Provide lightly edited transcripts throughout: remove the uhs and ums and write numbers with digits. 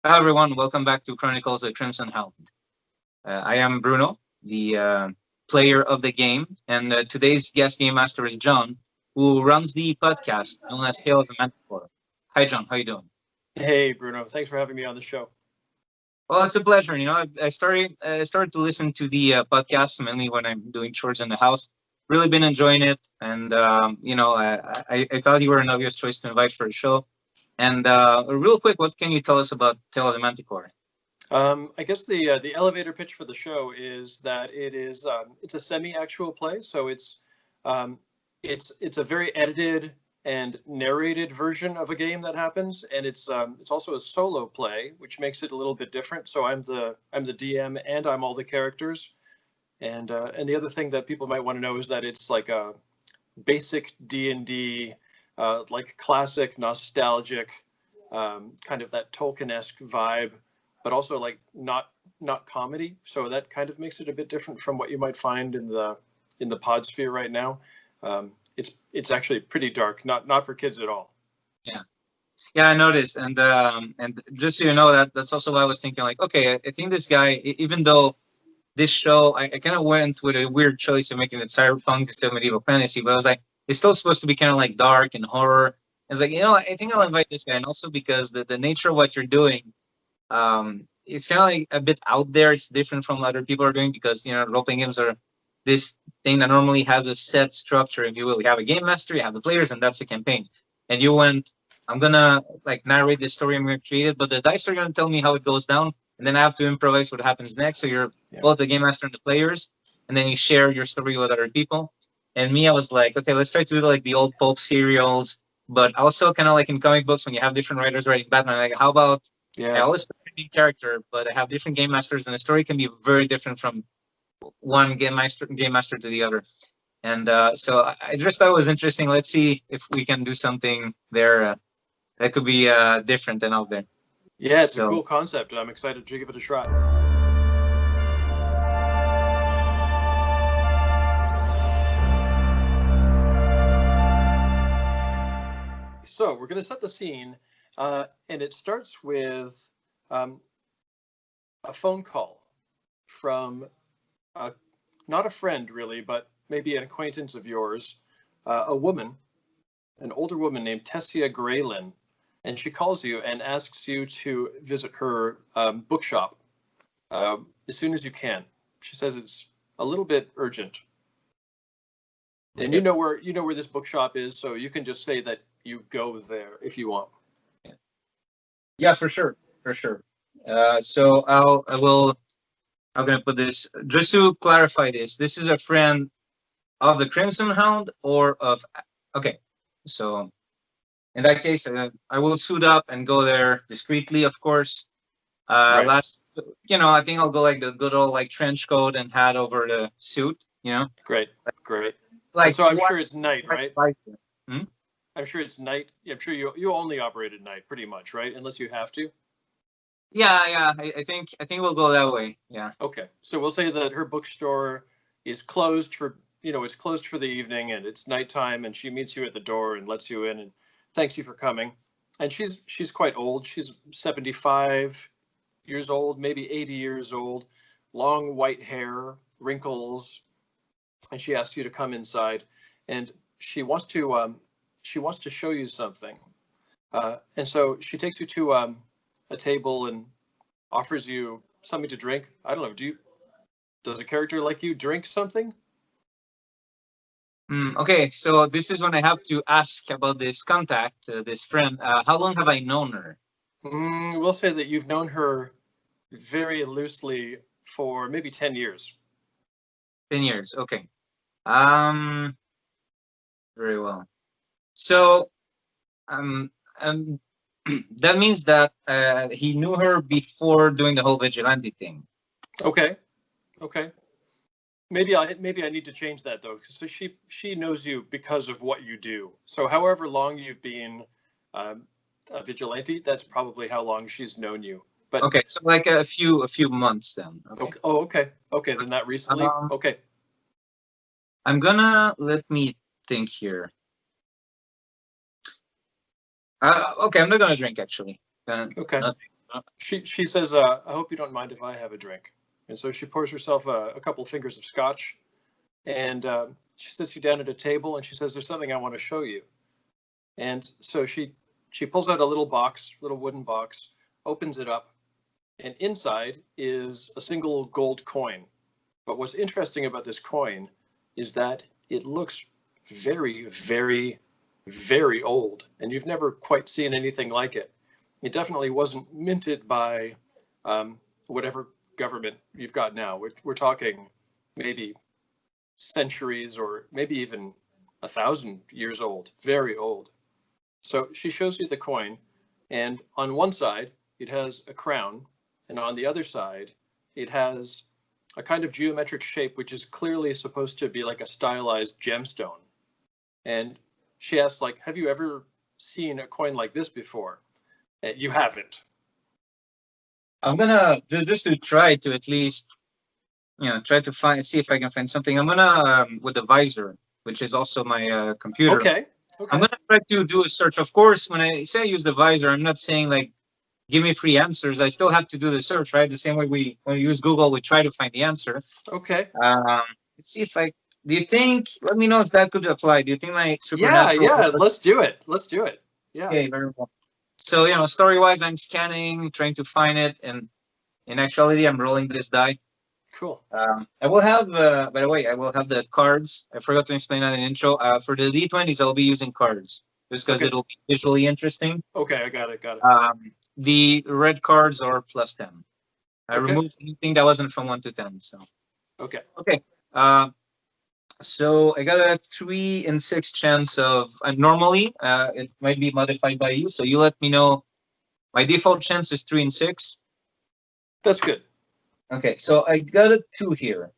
Hi everyone, welcome back to Chronicles of Crimson Hound. I am Bruno, the player of the game, and today's guest game master is John, who runs the podcast known as Tale of the Manticore. Hi John, how you doing? Hey, Bruno. Thanks for having me on the show. Well, it's a pleasure. I started to listen to the podcast mainly when I'm doing chores in the house. Really been enjoying it, and I thought you were an obvious choice to invite for a show. And real quick, what can you tell us about Tale of the Manticore? I guess the elevator pitch for the show is that it's a semi-actual play, so it's a very edited and narrated version of a game that happens, and it's also a solo play, which makes it a little bit different. So I'm the DM and I'm all the characters, and the other thing that people might want to know is that it's like a basic D&D, like classic nostalgic, kind of that Tolkien-esque vibe, but also like not comedy. So that kind of makes it a bit different from what you might find in the pod sphere right now. It's actually pretty dark, not for kids at all. Yeah. Yeah, I noticed, and just so you know, that's also why I was thinking, like, okay, I think this guy, even though this show, I kind of went with a weird choice of making it cyberpunk instead of medieval fantasy, but I was like, it's still supposed to be kind of like dark and horror. I was like, I think I'll invite this guy, and also because the nature of what you're doing, it's kind of like a bit out there. It's different from what other people are doing because role playing games are this thing that normally has a set structure, if you will. You have a game master, you have the players, and that's the campaign. And you went, I'm gonna like narrate this story I'm gonna create it, but the dice are gonna tell me how it goes down, and then I have to improvise what happens next. So you're both the game master and the players, and then you share your story with other people. And me, I was like, okay, let's try to do like the old pulp serials, but also kind of like in comic books when you have different writers writing Batman. Like, how about I Yeah. always play the main character, but I have different game masters, and the story can be very different from one game master to the other. And so I just thought it was interesting. Let's see if we can do something there that could be different and out there. Yeah, it's a So cool concept. I'm excited to give it a try. So we're going to set the scene, and it starts with um, a phone call from not a friend really, but maybe an acquaintance of yours, a woman, an older woman named Tessia Graylin, and she calls you and asks you to visit her bookshop as soon as you can. She says it's a little bit urgent, and you know where this bookshop is, so you can just say that you go there if you want. yeah, for sure, for sure. So I will. I'm gonna put this just to clarify this. This is a friend of the Crimson Hound or of. Okay, so in that case, I will suit up and go there discreetly, of course. Right. I think I'll go like the good old like trench coat and hat over the suit. Great, great. And Like so I'm what? sure it's night, right? Hmm? I'm sure it's night. I'm sure you only operate at night, pretty much, right? Unless you have to. Yeah, yeah. I think we'll go that way. Yeah. Okay, so we'll say that her bookstore is closed for it's closed for the evening, and it's nighttime, and she meets you at the door and lets you in and thanks you for coming. And she's quite old. She's 75 years old, maybe 80 years old, long white hair, wrinkles, and she asks you to come inside, and she wants to show you something. And so she takes you to a table and offers you something to drink. I don't know. Does a character like you drink something? Okay, so this is when I have to ask about this contact, this friend. How long have I known her? We'll say that you've known her very loosely for maybe 10 years. 10 years. Okay. Um, very well. So, um, um, that means that he knew her before doing the whole vigilante thing. Okay. Okay. Maybe I need to change that though, because she knows you because of what you do. So however long you've been a vigilante, that's probably how long she's known you. But Okay, so like a few months then. Okay. okay. Oh, okay. Okay, then that recently. Um, Okay. let me think here. Okay, I'm not gonna drink actually. Okay. Not She says, "I hope you don't mind if I have a drink." And so she pours herself a couple fingers of scotch, and she sits you down at a table, and she says, "There's something I want to show you." And so she pulls out a little box, little wooden box, opens it up, and inside is a single gold coin. But what's interesting about this coin is that it looks very, very, very old, and you've never quite seen anything like it. It definitely wasn't minted by whatever government you've got now. We're talking maybe centuries or maybe even 1,000 years old, very old. So she shows you the coin, and on one side it has a crown, and on the other side it has a kind of geometric shape which is clearly supposed to be like a stylized gemstone. And she asks, like, have you ever seen a coin like this before? You haven't. I'm gonna just to try to at least, try to see if I can find something. I'm gonna with the visor, which is also my computer. Okay. I'm gonna try to do a search. Of course, when I say I use the visor, I'm not saying like give me free answers. I still have to do the search, right? The same way when we use Google, we try to find the answer. Okay. Let's see if I. Do you think? Let me know if that could apply. Do you think my supernatural? Yeah. Let's do it. Yeah. Okay, very well. So story-wise, I'm scanning, trying to find it, and in actuality, I'm rolling this die. Cool. I will have, by the way, I will have the cards. I forgot to explain that in the intro. For the D20s, I'll be using cards just because it'll be visually interesting. Okay, I got it. The red cards are +10. I removed anything that wasn't from 1 to 10. So. Okay. Okay. So I got a 3 in 6 chance of. Normally, it might be modified by you. So you let me know. My default chance is 3 in 6. That's good. Okay, so I got a 2 here.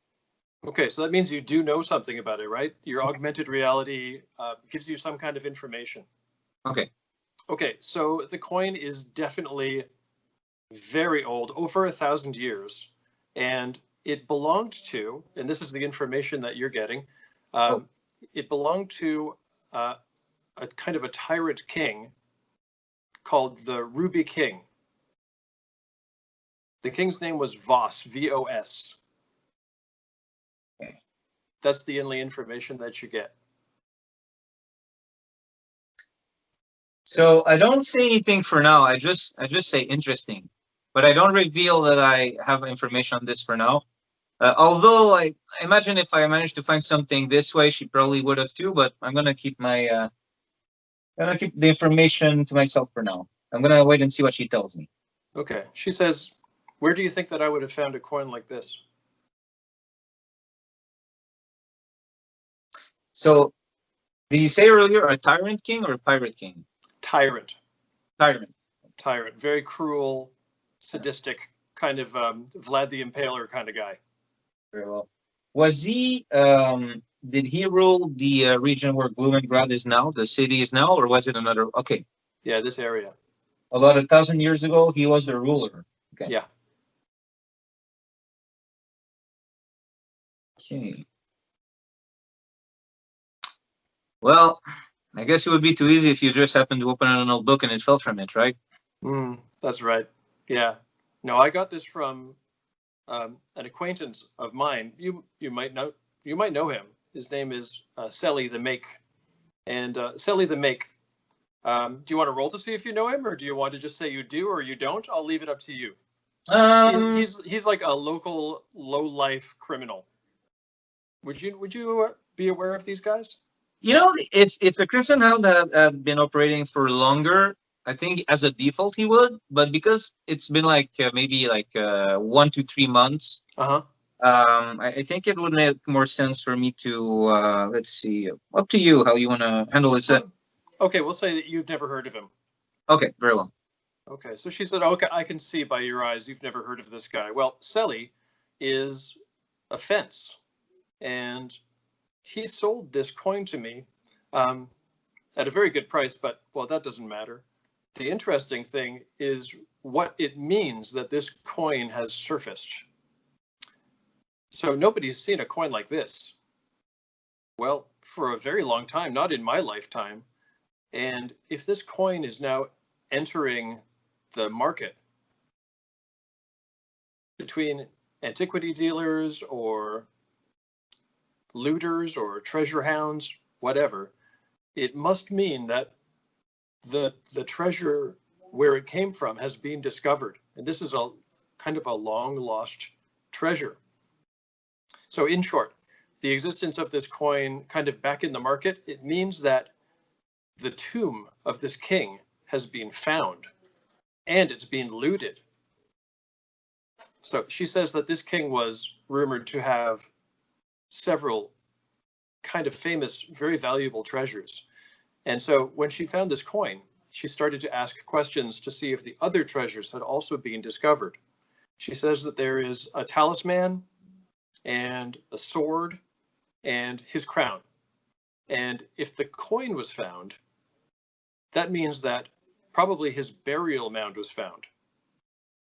Okay, so that means you do know something about it, right? Your augmented reality gives you some kind of information. Okay. Okay, so the coin is definitely very old, over 1,000 years, and it belonged to, and this is the information that you're getting, it belonged to a kind of a tyrant king called the Ruby King. The king's name was Voss, V-O-S. Okay. That's the only information that you get. So I don't say anything for now. I just say interesting, but I don't reveal that I have information on this for now. Although I imagine if I managed to find something this way, she probably would have too. But I'm gonna keep the information to myself for now. I'm gonna wait and see what she tells me. Okay. She says, "Where do you think that I would have found a coin like this?" So, did you say earlier a tyrant king or a pirate king? Tyrant. Tyrant. Very cruel, sadistic, kind of Vlad the Impaler kind of guy. Very well. Was he? Did he rule the region where Blumengrad is now, the city is now, or was it another? Okay. Yeah, this area. About 1,000 years ago, he was the ruler. Okay. Yeah. Okay. Well, I guess it would be too easy if you just happened to open an old book and it fell from it, right? That's right. Yeah. No, I got this from an acquaintance of mine. You might know him. His name is Selly the Make. And Selly the Make, do you want to roll to see if you know him, or do you want to just say you do or you don't? I'll leave it up to you. He's like a local low-life criminal. Would you be aware of these guys? If the Crimson Hound had been operating for longer, I think as a default he would. But because it's been like maybe like 1 to 3 months, I think it would make more sense for me to let's see. Up to you how you want to handle this. Okay, we'll say that you've never heard of him. Okay, very well. Okay, so she said, "Okay, I can see by your eyes you've never heard of this guy." Well, Selly is a fence, and he sold this coin to me at a very good price, but, well, that doesn't matter. The interesting thing is what it means that this coin has surfaced. So nobody's seen a coin like this. Well, for a very long time, not in my lifetime. And if this coin is now entering the market, between antiquity dealers or looters or treasure hounds, whatever, it must mean that the treasure where it came from has been discovered. And this is a kind of a long lost treasure. So in short, the existence of this coin kind of back in the market, it means that the tomb of this king has been found and it's been looted. So she says that this king was rumored to have several kind of famous, very valuable treasures. And so when she found this coin, she started to ask questions to see if the other treasures had also been discovered. She says that there is a talisman and a sword and his crown. And if the coin was found, that means that probably his burial mound was found.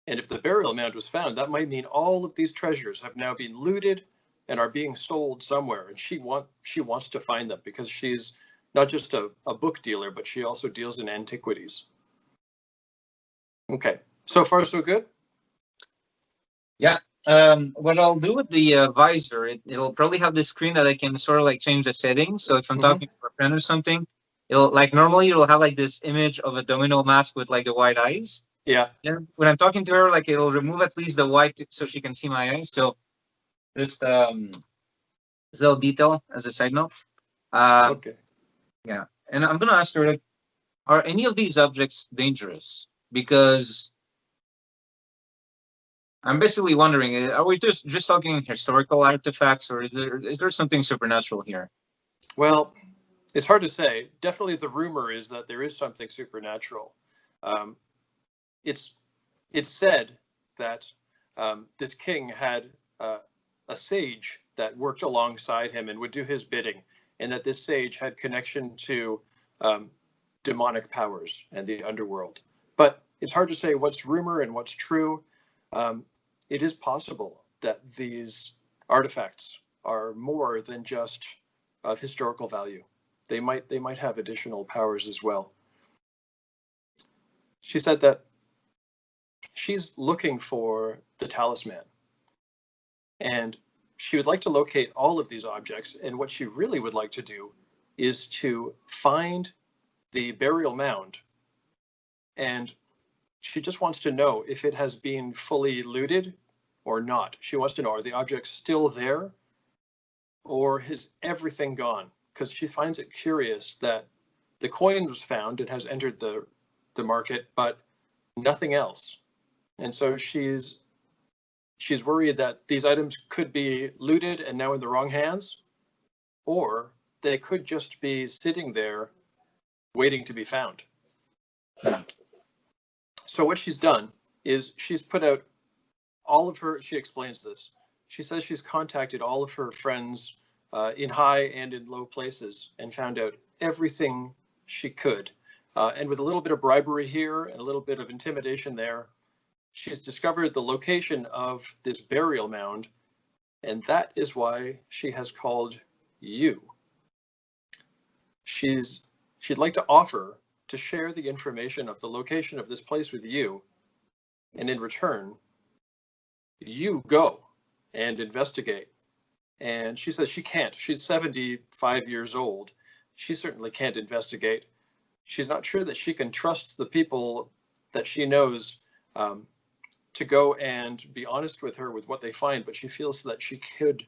And if the burial mound was found, that might mean all of these treasures have now been looted and are being sold somewhere. And she wants to find them because she's not just a book dealer, but she also deals in antiquities. Okay, so far so good? Yeah. What I'll do with the visor, it'll probably have this screen that I can sort of like change the settings. So if I'm talking to a friend or something, it'll like normally it'll have like this image of a domino mask with like the white eyes. Yeah. Then when I'm talking to her, like it'll remove at least the white so she can see my eyes. So just this little detail as a side note. Okay. Yeah, and I'm gonna ask her like, are any of these objects dangerous? Because I'm basically wondering, are we just talking historical artifacts, or is there something supernatural here? Well, it's hard to say. Definitely the rumor is that there is something supernatural. It's said that this king had a sage that worked alongside him and would do his bidding, and that this sage had connection to demonic powers and the underworld. But it's hard to say what's rumor and what's true. It is possible that these artifacts are more than just of historical value. They might have additional powers as well. She said that she's looking for the talisman, and she would like to locate all of these objects. And what she really would like to do is to find the burial mound. And she just wants to know if it has been fully looted or not. She wants to know, are the objects still there or has everything gone? Because she finds it curious that the coin was found and has entered the market, but nothing else. And so she's worried that these items could be looted and now in the wrong hands, or they could just be sitting there waiting to be found. So what she's done is she's put out all of her, she explains this. She says she's contacted all of her friends in high and in low places and found out everything she could. And with a little bit of bribery here and a little bit of intimidation there, she's discovered the location of this burial mound, and that is why she has called you. She'd like to offer to share the information of the location of this place with you, and in return, you go and investigate. And she says she can't. She's 75 years old. She certainly can't investigate. She's not sure that she can trust the people that she knows to go and be honest with her with what they find, but she feels that she could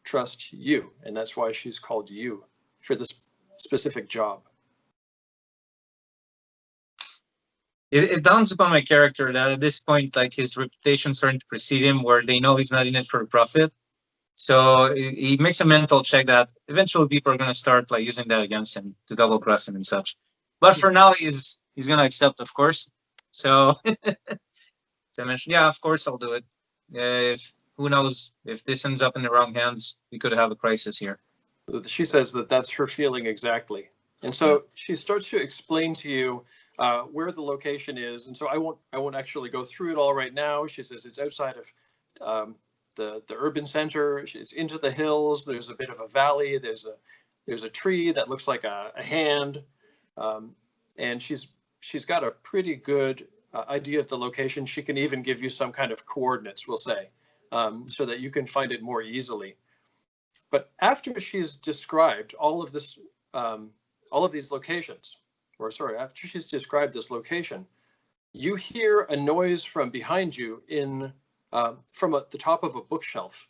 trust you, and that's why she's called you for this specific job. It dawns upon my character that at this point, like his reputation starting to precede him, where they know he's not in it for profit. So he makes a mental check that eventually people are going to start like using that against him to double cross him and such. But for now, he's going to accept, of course. So, as I mentioned, yeah, of course I'll do it. If who knows if this ends up in the wrong hands, we could have a crisis here. She says that that's her feeling exactly, and so she starts to explain to you where the location is. And so I won't actually go through it all right now. She says it's outside of the urban center. It's into the hills. There's a bit of a valley. There's a tree that looks like a hand, and she's got a pretty good idea of the location. She can even give you some kind of coordinates, we'll say, so that you can find it more easily. But after she's described all of this, all of these locations, or sorry, after she's described this location, you hear a noise from behind you in from the top of a bookshelf